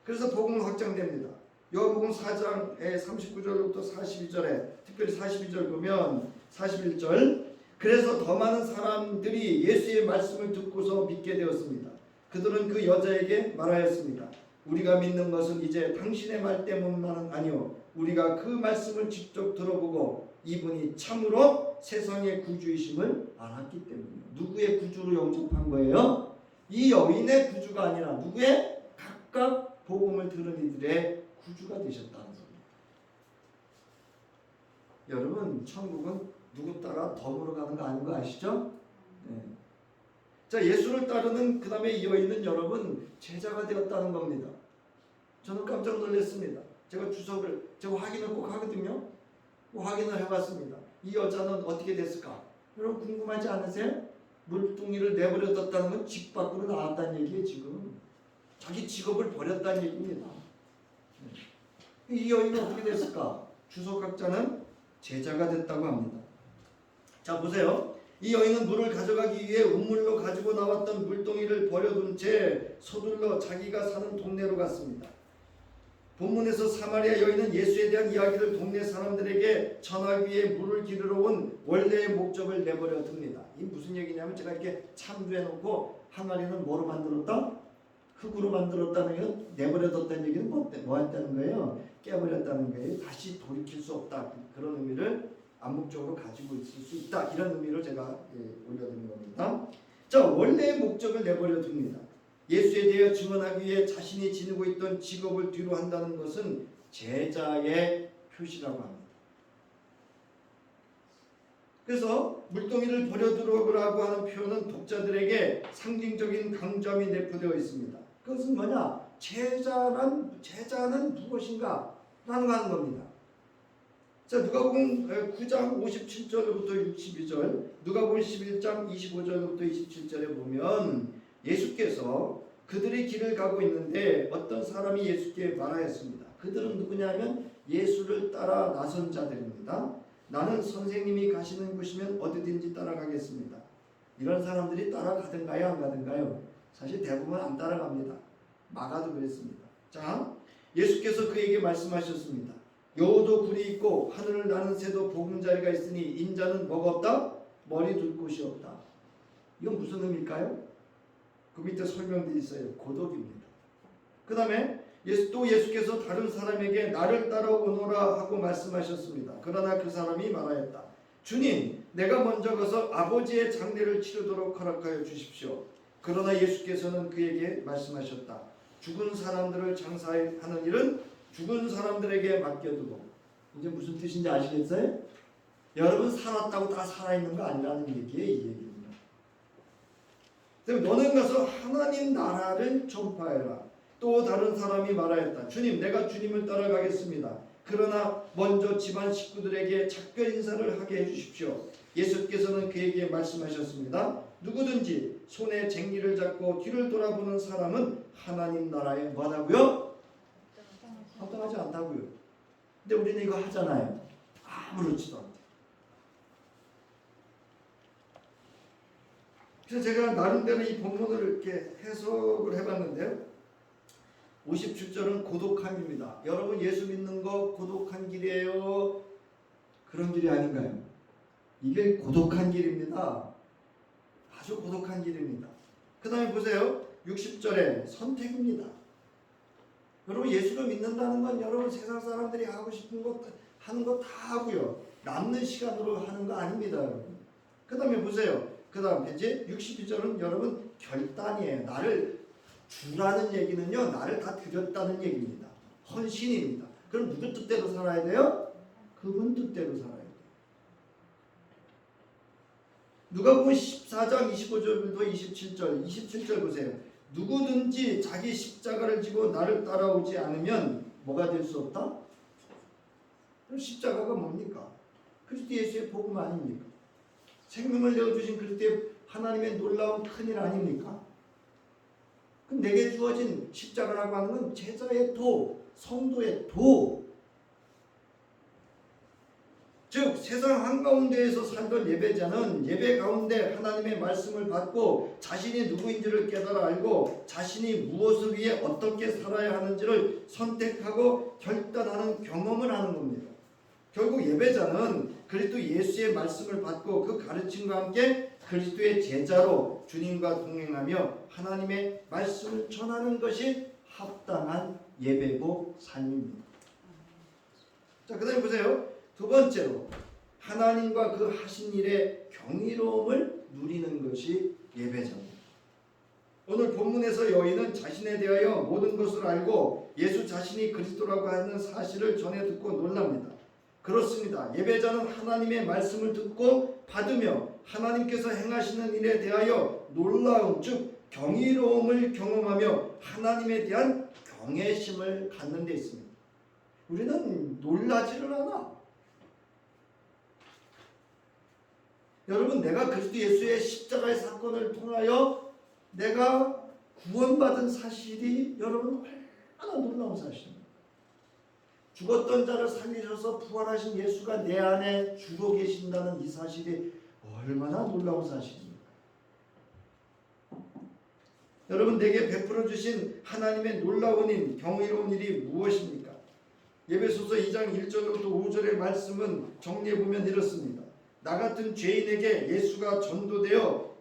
그래서 복음은 확장됩니다. 요한복음 4장의 39절부터 42절에 특별히 42절 보면 41절 그래서 더 많은 사람들이 예수의 말씀을 듣고서 믿게 되었습니다. 그들은 그 여자에게 말하였습니다. 우리가 믿는 것은 이제 당신의 말 때문만은 아니요 우리가 그 말씀을 직접 들어보고 이분이 참으로 세상의 구주이심을 알았기 때문이에요. 누구의 구주로 영접한 거예요? 이 여인의 구주가 아니라 누구의? 각각 복음을 들은 이들의 구주가 되셨다는 겁니다. 여러분 천국은 누구 따라 덤으로 가는 거 아닌 거 아시죠? 네. 자 예수를 따르는 그 다음에 이 여인은 여러분 제자가 되었다는 겁니다. 저는 깜짝 놀랐습니다. 제가 확인을 꼭 하거든요. 확인을 해봤습니다. 이 여자는 어떻게 됐을까? 여러분 궁금하지 않으세요? 물뚱이를 내버려뒀다는 건 집 밖으로 나왔다는 얘기예요. 지금 자기 직업을 버렸다는 얘기입니다. 이 여인은 어떻게 됐을까? 주석학자는 제자가 됐다고 합니다. 자 보세요. 이 여인은 물을 가져가기 위해 우물로 가지고 나왔던 물동이를 버려둔 채 서둘러 자기가 사는 동네로 갔습니다. 본문에서 사마리아 여인은 예수에 대한 이야기를 동네 사람들에게 전하기 위해 물을 기르러 온 원래의 목적을 내버려 둡니다. 이 무슨 얘기냐면 제가 이렇게 참조해 놓고 항아리는 뭐로 만들었다? 흙으로 만들었다는 건 내버려뒀다는 얘기는 뭐 했다는 거예요? 깨버렸다는 거예요. 다시 돌이킬 수 없다. 그런 의미를 암묵적으로 가지고 있을 수 있다. 이런 의미를 제가 올려드린 겁니다. 자, 원래의 목적을 내버려 둡니다. 예수에 대해 증언하기 위해 자신이 지니고 있던 직업을 뒤로 한다는 것은 제자의 표시라고 합니다. 그래서 물동이를 버려두라고 하는 표현은 독자들에게 상징적인 강조함이 내포되어 있습니다. 그것은 뭐냐? 제자는 무엇인가? 라는 거 하는 겁니다. 자, 누가복음 9장 57절부터 62절, 누가복음 11장 25절부터 27절에 보면 예수께서 그들이 길을 가고 있는데 어떤 사람이 예수께 말하였습니다. 그들은 누구냐면 예수를 따라 나선 자들입니다. 나는 선생님이 가시는 곳이면 어디든지 따라가겠습니다. 이런 사람들이 따라가든가요? 안 가든가요? 사실 대부분 안 따라갑니다. 마가도 그랬습니다. 자, 예수께서 그에게 말씀하셨습니다. 여우도 굴이 있고 하늘을 나는 새도 보금자리가 있으니 인자는 뭐가 없다? 머리 둘 곳이 없다. 이건 무슨 의미일까요? 그 밑에 설명되어 있어요. 고독입니다. 그 다음에 예수께서 다른 사람에게 나를 따라오너라 하고 말씀하셨습니다. 그러나 그 사람이 말하였다. 주님, 내가 먼저 가서 아버지의 장례를 치르도록 허락하여 주십시오. 그러나 예수께서는 그에게 말씀하셨다. 죽은 사람들을 장사하는 일은 죽은 사람들에게 맡겨두고. 이제 무슨 뜻인지 아시겠어요? 여러분 살았다고 다 살아있는 거 아니라는 얘기예요. 이 얘기입니다. 너는 가서 하나님 나라를 전파해라. 또 다른 사람이 말하였다. 주님, 내가 주님을 따라가겠습니다. 그러나 먼저 집안 식구들에게 작별 인사를 하게 해주십시오. 예수께서는 그에게 말씀하셨습니다. 누구든지 손에 쟁기를 잡고 뒤를 돌아보는 사람은 하나님 나라에 뭐하다고요? 합당하지 않다고요. 근데 우리는 이거 하잖아요. 아무렇지도 않다. 그래서 제가 나름대로 이 본문을 이렇게 해석을 해봤는데요. 57절은 고독함입니다. 여러분 예수 믿는 거 고독한 길이에요? 그런 길이 아닌가요? 이게 고독한 길입니다. 아주 고독한 길입니다. 그 다음에 보세요. 60절에 선택입니다. 여러분 예수를 믿는다는 건 여러분 세상 사람들이 하고 싶은 것 하는 거 다 하고요. 남는 시간으로 하는 거 아닙니다. 여러분. 그 다음에 보세요. 그 다음 이제 62절은 여러분 결단이에요. 나를 주라는 얘기는요. 나를 다 드렸다는 얘기입니다. 헌신입니다. 그럼 누구 뜻대로 살아야 돼요? 그분 뜻대로 살아야 돼요. 누가복음 14장 25절부터 27절 보세요. 누구든지 자기 십자가를 지고 나를 따라오지 않으면 뭐가 될 수 없다? 십자가가 뭡니까? 그리스도 예수의 복음 아닙니까? 생명을 내어주신 그리스도의 하나님의 놀라운 큰일 아닙니까? 그럼 내게 주어진 십자가라고 하는 건 제자의 도, 성도의 도, 즉 세상 한가운데에서 살던 예배자는 예배 가운데 하나님의 말씀을 받고 자신이 누구인지를 깨달아 알고 자신이 무엇을 위해 어떻게 살아야 하는지를 선택하고 결단하는 경험을 하는 겁니다. 결국 예배자는 그리스도 예수의 말씀을 받고 그 가르침과 함께 그리스도의 제자로 주님과 동행하며 하나님의 말씀을 전하는 것이 합당한 예배고 삶입니다. 자, 그 다음에 보세요. 두 번째로 하나님과 그 하신 일의 경이로움을 누리는 것이 예배자입니다. 오늘 본문에서 여인은 자신에 대하여 모든 것을 알고 예수 자신이 그리스도라고 하는 사실을 전해 듣고 놀랍니다. 그렇습니다. 예배자는 하나님의 말씀을 듣고 받으며 하나님께서 행하시는 일에 대하여 놀라움 즉 경이로움을 경험하며 하나님에 대한 경외심을 갖는 데 있습니다. 우리는 놀라지를 않아. 여러분 내가 그리스도 예수의 십자가의 사건을 통하여 내가 구원받은 사실이 여러분 얼마나 놀라운 사실입니다. 죽었던 자를 살리셔서 부활하신 예수가 내 안에 주로 계신다는 이 사실이 얼마나 놀라운 사실입니까? 여러분 내게 베풀어 주신 하나님의 놀라운 일, 경이로운 일이 무엇입니까? 예배소서 2장 1절부터 5절의 말씀은 정리해보면 이렇습니다. 나 같은 죄인에게 예수가 전도되어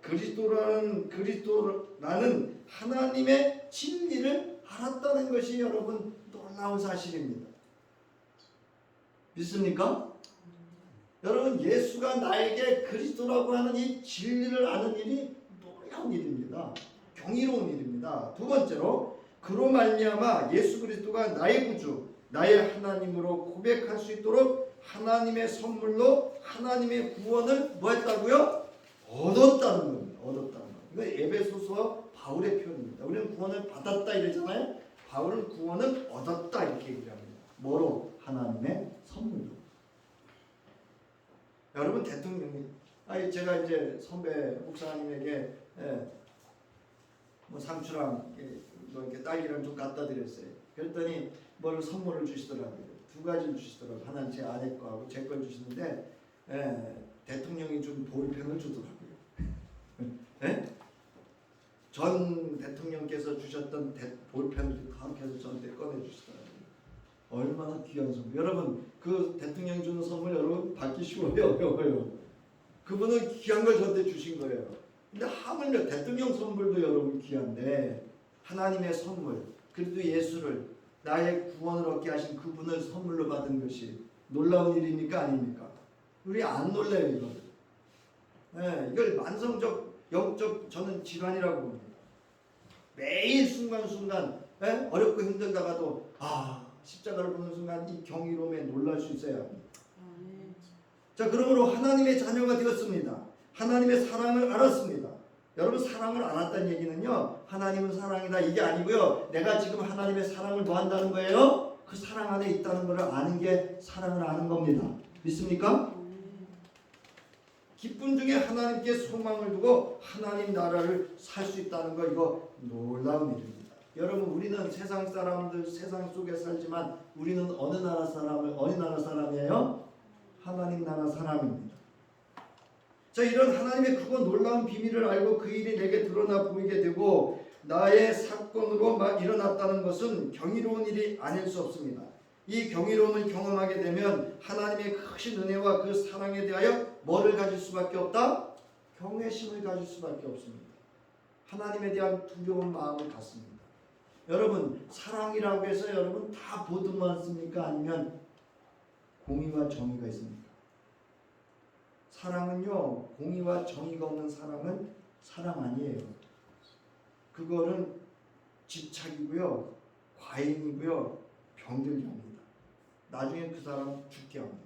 그리스도라는 하나님의 진리를 알았다는 것이 여러분 놀라운 사실입니다. 믿습니까? 여러분 예수가 나에게 그리스도라고 하는 이 진리를 아는 일이 놀라운 일입니다. 경이로운 일입니다. 두 번째로 그로 말미암아 예수 그리스도가 나의 구주, 나의 하나님으로 고백할 수 있도록 하나님의 선물로 하나님의 구원을 뭐 했다고요? 얻었다는 겁니다. 얻었다는 겁니다. 이거 에베소서 바울의 표현입니다. 우리는 구원을 받았다 이러잖아요. 바울은 구원을 얻었다 이렇게 얘기합니다. 뭐로? 하나님의 선물로. 여러분 대통령이 제가 이제 선배 목사님에게 뭐 상추랑 뭐 이렇게 딸기랑 좀 갖다 드렸어요. 그랬더니 뭘 선물을 주시더라고요. 두 가지를 주시더라고요. 하나는 제 아내 거하고 제 걸 주시는데 대통령이 준 볼펜을 주더라고요. 전 대통령께서 주셨던 볼펜을 다 해서 저한테 꺼내주시더라고요. 얼마나 귀한 선물. 여러분 그 대통령이 주는 선물 여러분 받기 쉬워요? 어려워요? 그분은 귀한 걸 저한테 주신 거예요. 근데 하물며 대통령 선물도 여러분 귀한데 하나님의 선물 그리고 예수를 나의 구원을 얻게 하신 그분을 선물로 받은 것이 놀라운 일입니까? 아닙니까? 우리 안 놀래요 이걸. 이걸 만성적 영적 저는 질환이라고 봅니다. 매일 순간순간 어렵고 힘들다가도 십자가를 보는 순간 이 경이로움에 놀랄 수 있어야 합니다. 자, 그러므로 하나님의 자녀가 되었습니다. 하나님의 사랑을 알았습니다. 여러분 사랑을 알았다는 얘기는요 하나님은 사랑이다 이게 아니고요 내가 지금 하나님의 사랑을 뭐 한다는 거예요? 그 사랑 안에 있다는 것을 아는 게 사랑을 아는 겁니다. 믿습니까? 기쁨 중에 하나님께 소망을 두고 하나님 나라를 살 수 있다는 거 이거 놀라운 일입니다. 여러분 우리는 세상 사람들 세상 속에 살지만 우리는 어느 나라 사람이에요? 하나님 나라 사람입니다. 자, 이런 하나님의 크고 놀라운 비밀을 알고 그 일이 내게 드러나 보이게 되고 나의 사건으로 일어났다는 것은 경이로운 일이 아닐 수 없습니다. 이 경이로움을 경험하게 되면 하나님의 크신 은혜와 그 사랑에 대하여 뭐를 가질 수밖에 없다? 경외심을 가질 수밖에 없습니다. 하나님에 대한 두려운 마음을 갖습니다. 여러분, 사랑이라고 해서 여러분 다 보듬었습니까? 아니면 공의와 정의가 있습니까? 사랑은요, 공의와 정의가 없는 사랑은 사랑 아니에요. 그거는 집착이고요, 과잉이고요, 병들게 합니다. 나중에 그 사람 죽게 합니다.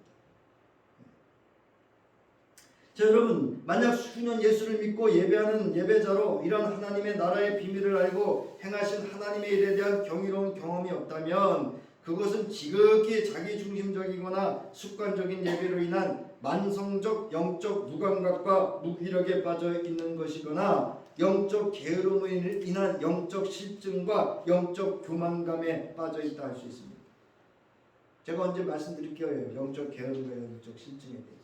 자, 여러분, 만약 수년 예수를 믿고 예배하는 예배자로 이런 하나님의 나라의 비밀을 알고 행하신 하나님의 일에 대한 경이로운 경험이 없다면 그것은 지극히 자기중심적이거나 습관적인 예배로 인한 만성적 영적 무감각과 무기력에 빠져 있는 것이거나 영적 게으름으로 인한 영적 실증과 영적 교만감에 빠져 있다 할 수 있습니다. 제가 언제 말씀드릴게요. 영적 게으름과 영적 실증에 대해서.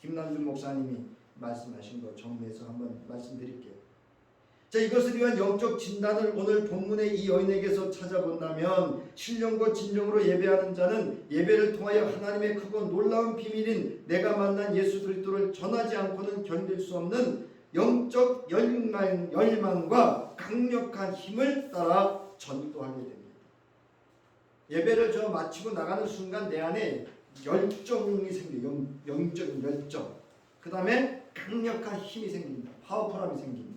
김남준 목사님이 말씀하신 거 정리해서 한번 말씀드릴게요. 자, 이것을 위한 영적 진단을 오늘 본문의 이 여인에게서 찾아본다면 신령과 진정으로 예배하는 자는 예배를 통하여 하나님의 크고 놀라운 비밀인 내가 만난 예수 그리스도를 전하지 않고는 견딜 수 없는 영적 열망과 강력한 힘을 따라 전도하게 됩니다. 예배를 마치고 나가는 순간 내 안에 열정이 생겨요. 영적인 열정. 그 다음에 강력한 힘이 생깁니다. 파워풀함이 생깁니다.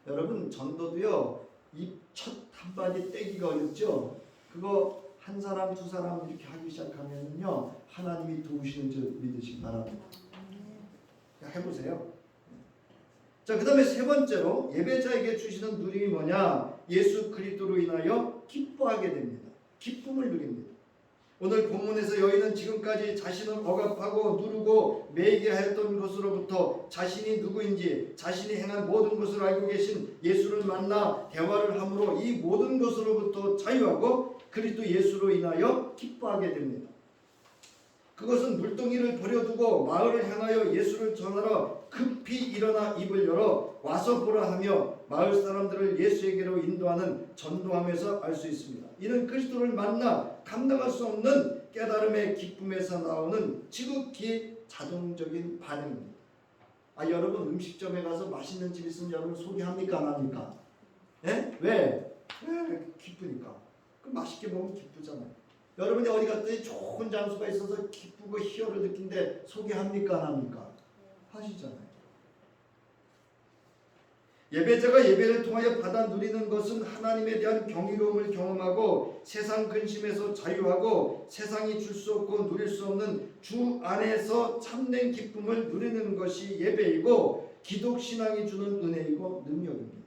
여러분, 전도도요, 이 첫 한마디 떼기가 어렵죠? 그거 한 사람 두 사람 이렇게 하기 시작하면요 하나님이 도우시는 줄 믿으시기 바랍니다. 해보세요. 자, 그 다음에 세 번째로 예배자에게 주시는 누림이 뭐냐? 예수 그리스도로 인하여 기뻐하게 됩니다. 기쁨을 누립니다. 오늘 본문에서 여인은 지금까지 자신을 억압하고 누르고 매이게 하였던 것으로부터 자신이 누구인지 자신이 행한 모든 것을 알고 계신 예수를 만나 대화를 함으로 이 모든 것으로부터 자유하고 그리스도 예수로 인하여 기뻐하게 됩니다. 그것은 물동이를 버려두고 마을을 향하여 예수를 전하러 급히 일어나 입을 열어 와서 보라 하며 마을 사람들을 예수에게로 인도하는 전도함에서 알 수 있습니다. 이는 그리스도를 만나 감당할 수 없는 깨달음의 기쁨에서 나오는 지극히 자동적인 반응입니다. 여러분, 음식점에 가서 맛있는 집 있으면 여러분 소개합니까? 안 합니까? 예? 왜? 기쁘니까. 그 맛있게 먹으면 기쁘잖아요. 여러분이 어디 갔더니 좋은 장소가 있어서 기쁘고 희열을 느낀데 소개합니까? 안 합니까? 하시잖아요. 예배자가 예배를 통하여 받아 누리는 것은 하나님에 대한 경이로움을 경험하고 세상 근심에서 자유하고 세상이 줄 수 없고 누릴 수 없는 주 안에서 참된 기쁨을 누리는 것이 예배이고 기독신앙이 주는 은혜이고 능력입니다.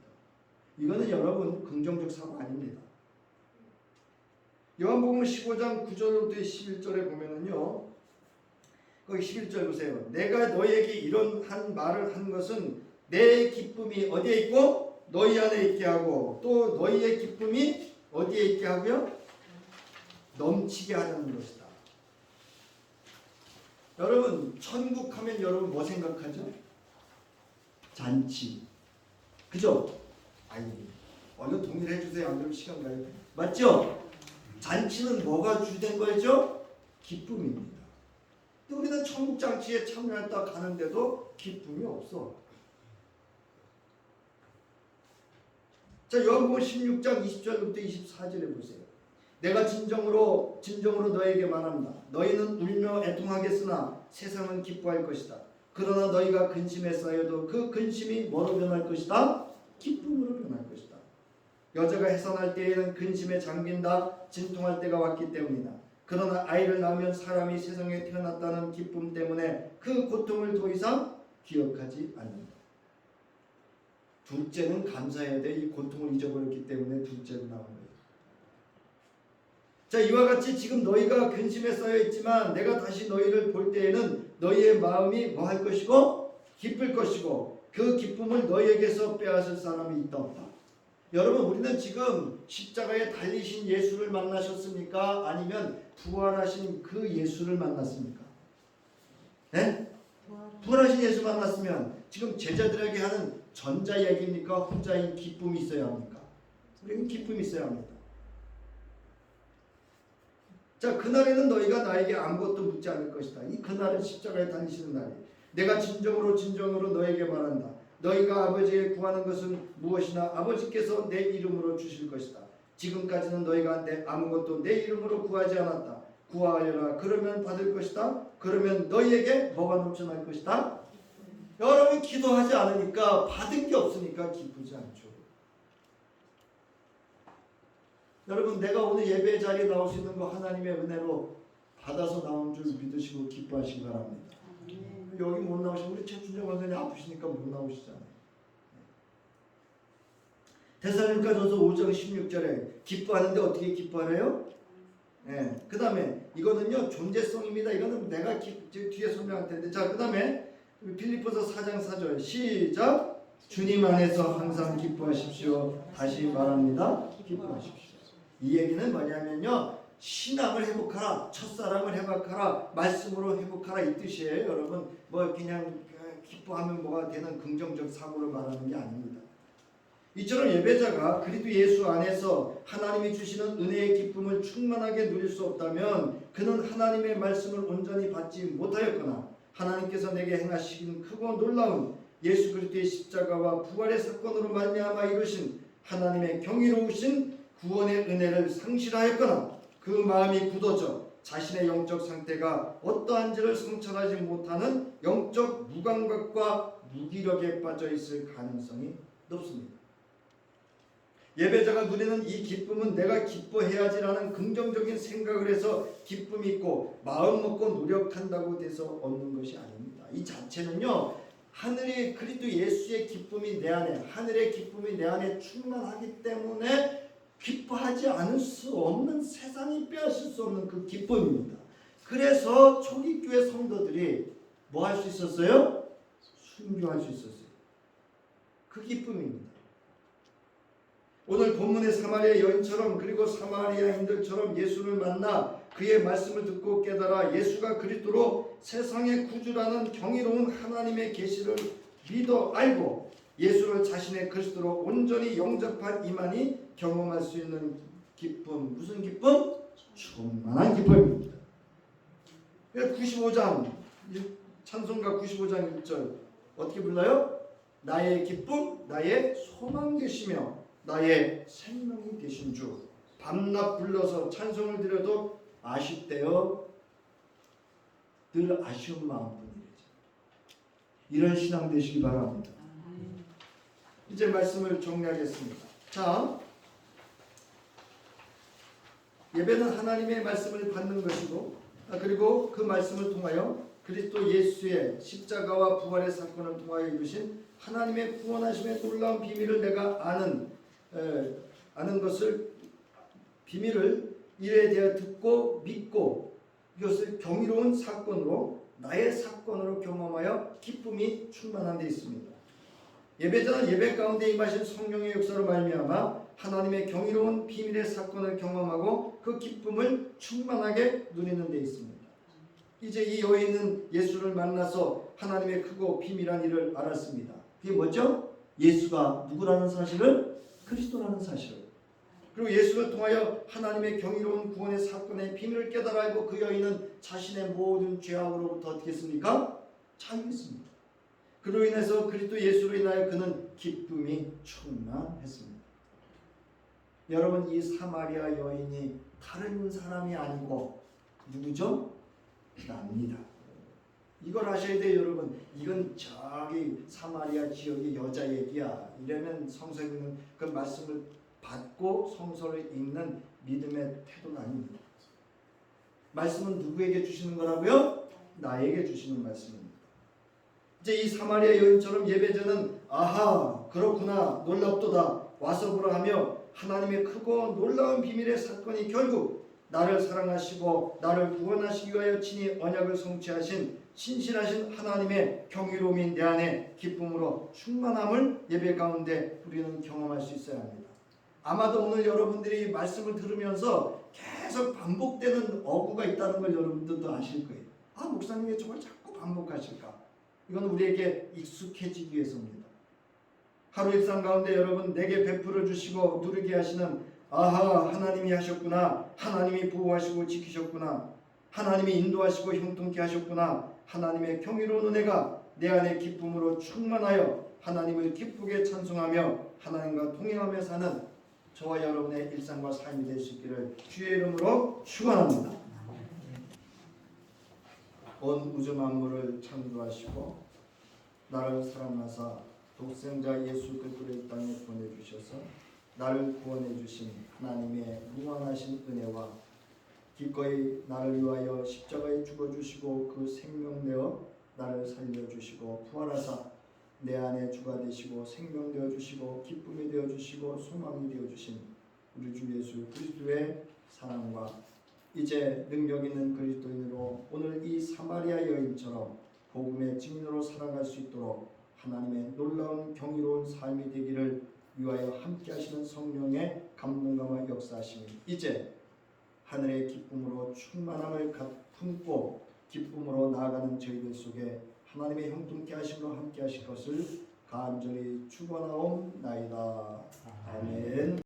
이거는 여러분 긍정적 사고 아닙니다. 요한복음 15장 9절부터 11절에 보면은요, 거기 11절 보세요. 내가 너희에게 이런 한 말을 한 것은 내 기쁨이 어디에 있고 너희 안에 있게 하고 또 너희의 기쁨이 어디에 있게 하고요? 넘치게 하려는 것이다. 여러분, 천국 하면 여러분 뭐 생각하죠? 잔치. 그죠? 얼른 동의를 해주세요. 안 그러면 시간 가요. 맞죠? 잔치는 뭐가 주된 거죠? 기쁨입니다. 근데 우리는 천국 잔치에 참여했다 가는데도 기쁨이 없어. 자, 요한복음 16장 20절부터 24절에 보세요. 내가 진정으로 너에게 말합니다. 너희는 울며 애통하겠으나 세상은 기뻐할 것이다. 그러나 너희가 근심에 쌓여도 그 근심이 뭐로 변할 것이다? 기쁨으로 변할 것이다. 여자가 해산할 때에는 근심에 잠긴다. 진통할 때가 왔기 때문이다. 그러나 아이를 낳으면 사람이 세상에 태어났다는 기쁨 때문에 그 고통을 더 이상 기억하지 않는다. 둘째는 감사해야 돼. 이 고통을 잊어버렸기 때문에 둘째로 나온 거예요. 자, 이와 같이 지금 너희가 근심에 쌓여 있지만 내가 다시 너희를 볼 때에는 너희의 마음이 뭐 할 것이고 기쁠 것이고 그 기쁨을 너희에게서 빼앗을 사람이 있다 없다. 여러분, 우리는 지금 십자가에 달리신 예수를 만나셨습니까? 아니면 부활하신 그 예수를 만났습니까? 네? 부활하신 예수 만났으면 지금 제자들에게 하는 전자 얘기입니까? 후자인 기쁨이 있어야 합니까? 우리는 기쁨이 있어야 합니다. 자, 그날에는 너희가 나에게 아무것도 묻지 않을 것이다. 이 그날은 십자가에 달리시는 날이에요. 내가 진정으로 너에게 말한다. 너희가 아버지에게 구하는 것은 무엇이나 아버지께서 내 이름으로 주실 것이다. 지금까지는 너희가 아무것도 내 이름으로 구하지 않았다. 구하여라. 그러면 받을 것이다. 그러면 너희에게 뭐가 넘쳐날 것이다. 여러분, 기도하지 않으니까 받은 게 없으니까 기쁘지 않죠. 여러분, 내가 오늘 예배 자리에 나올 수 있는 거 하나님의 은혜로 받아서 나온 줄 믿으시고 기뻐하시기 바랍니다. 여기 못 나오시면 우리 최춘정 원장님 아프시니까 못 나오시잖아요. 데살로니가전서 5장 16절에 기뻐하는데 어떻게 기뻐하래요? 그 다음에 이거는요 존재성입니다. 이거는 내가 뒤에 설명할 텐데, 자, 그 다음에 빌립보서 4장 4절 시작. 주님 안에서 항상 기뻐하십시오. 다시 말합니다. 기뻐하십시오. 이 얘기는 뭐냐면요, 신앙을 회복하라, 첫사랑을 회복하라, 말씀으로 회복하라, 이 뜻이에요. 여러분, 뭐 그냥 기뻐하면 뭐가 되는 긍정적 사고를 말하는 게 아닙니다. 이처럼 예배자가 그리스도 예수 안에서 하나님이 주시는 은혜의 기쁨을 충만하게 누릴 수 없다면 그는 하나님의 말씀을 온전히 받지 못하였거나 하나님께서 내게 행하신 크고 놀라운 예수 그리스도의 십자가와 부활의 사건으로 말미암아 이루신 하나님의 경이로우신 구원의 은혜를 상실하였거나 그 마음이 굳어져 자신의 영적 상태가 어떠한지를 성찰하지 못하는 영적 무감각과 무기력에 빠져 있을 가능성이 높습니다. 예배자가 누리는 이 기쁨은 내가 기뻐해야지라는 긍정적인 생각을 해서 기쁨이 있고 마음 먹고 노력한다고 돼서 얻는 것이 아닙니다. 이 자체는요, 하늘의 그리스도 예수의 기쁨이 내 안에, 하늘의 기쁨이 내 안에 충만하기 때문에 기뻐하지 않을 수 없는, 세상이 빼앗을 수 없는 그 기쁨입니다. 그래서 초기 교회 성도들이 뭐 할 수 있었어요? 순교할 수 있었어요. 그 기쁨입니다. 오늘 본문의 사마리아 여인처럼, 그리고 사마리아인들처럼 예수를 만나 그의 말씀을 듣고 깨달아 예수가 그리스도로 세상의 구주라는 경이로운 하나님의 계시를 믿어 알고 예수를 자신의 그리스도로 온전히 영접한 이만이 경험할 수 있는 기쁨. 무슨 기쁨? 충만한 기쁨입니다. 95장 찬송가 95장 1절 어떻게 불러요? 나의 기쁨, 나의 소망 되시며 나의 생명이 되신 주. 밤낮 불러서 찬송을 드려도 아쉽대요. 늘 아쉬운 마음뿐이죠. 이런 신앙 되시기 바랍니다. 이제 말씀을 정리하겠습니다. 자, 예배는 하나님의 말씀을 받는 것이고, 그리고 그 말씀을 통하여 그리스도 예수의 십자가와 부활의 사건을 통하여 이루신 하나님의 구원하심의 놀라운 비밀을 내가 아는 것을, 비밀을 이에 대해 듣고 믿고 이것을 경이로운 사건으로, 나의 사건으로 경험하여 기쁨이 충만한 데 있습니다. 예배자는 예배 가운데 임하신 성령의 역사로 말미암아 하나님의 경이로운 비밀의 사건을 경험하고 그 기쁨을 충만하게 누리는 데 있습니다. 이제 이 여인은 예수를 만나서 하나님의 크고 비밀한 일을 알았습니다. 그게 뭐죠? 예수가 누구라는 사실을, 그리스도라는 사실을, 그리고 예수를 통하여 하나님의 경이로운 구원의 사건의 비밀을 깨달아 알고 그 여인은 자신의 모든 죄악으로부터 어떻게 했습니까? 자유했습니다. 그로 인해서 그리스도 예수로 인하여 그는 기쁨이 충만했습니다. 여러분, 이 사마리아 여인이 다른 사람이 아니고 누구죠? 납니다. 이걸 아셔야 돼요, 여러분. 이건 저기 사마리아 지역의 여자 얘기야. 이러면 성서에는 그 말씀을 받고 성서를 읽는 믿음의 태도는 아닙니다. 말씀은 누구에게 주시는 거라고요? 나에게 주시는 말씀입니다. 이제 이 사마리아 여인처럼 예배자는 아하, 그렇구나, 놀랍도다, 와서 보라 하며 하나님의 크고 놀라운 비밀의 사건이 결국 나를 사랑하시고 나를 구원하시기 위하여 친히 언약을 성취하신 신실하신 하나님의 경이로움이 내 안에 기쁨으로 충만함을 예배 가운데 우리는 경험할 수 있어야 합니다. 아마도 오늘 여러분들이 말씀을 들으면서 계속 반복되는 어구가 있다는 걸 여러분들도 아실 거예요. 아, 목사님이 저걸 자꾸 반복하실까? 이건 우리에게 익숙해지기 위해서입니다. 하루 일상 가운데 여러분 내게 베풀어 주시고 누리게 하시는 아하 하나님이 하셨구나, 하나님이 보호하시고 지키셨구나, 하나님이 인도하시고 형통케 하셨구나, 하나님의 경이로운 은혜가 내 안에 기쁨으로 충만하여 하나님을 기쁘게 찬송하며 하나님과 동행하며 사는 저와 여러분의 일상과 삶이 될 수 있기를 주의 이름으로 축원합니다. 온 우주 만물을 창조하시고 나를 사랑하사 독생자 예수 그리스도를 이 땅에 보내주셔서 나를 구원해 주신 하나님의 무한하신 은혜와 기꺼이 나를 위하여 십자가에 죽어주시고 그 생명되어 나를 살려주시고 부활하사 내 안에 주가 되시고 생명되어 주시고 기쁨이 되어 주시고 소망이 되어 주신 우리 주 예수 그리스도의 사랑과 이제 능력 있는 그리스도인으로 오늘 이 사마리아 여인처럼 복음의 증인으로 살아갈 수 있도록 하나님의 놀라운 경이로운 삶이 되기를 위하여 함께 하시는 성령의 감동감과 역사하심이 이제 하늘의 기쁨으로 충만함을 품고 기쁨으로 나아가는 저희들 속에 하나님의 형통케 하심으로 함께 하실 것을 간절히 축원하옵나이다. 아멘.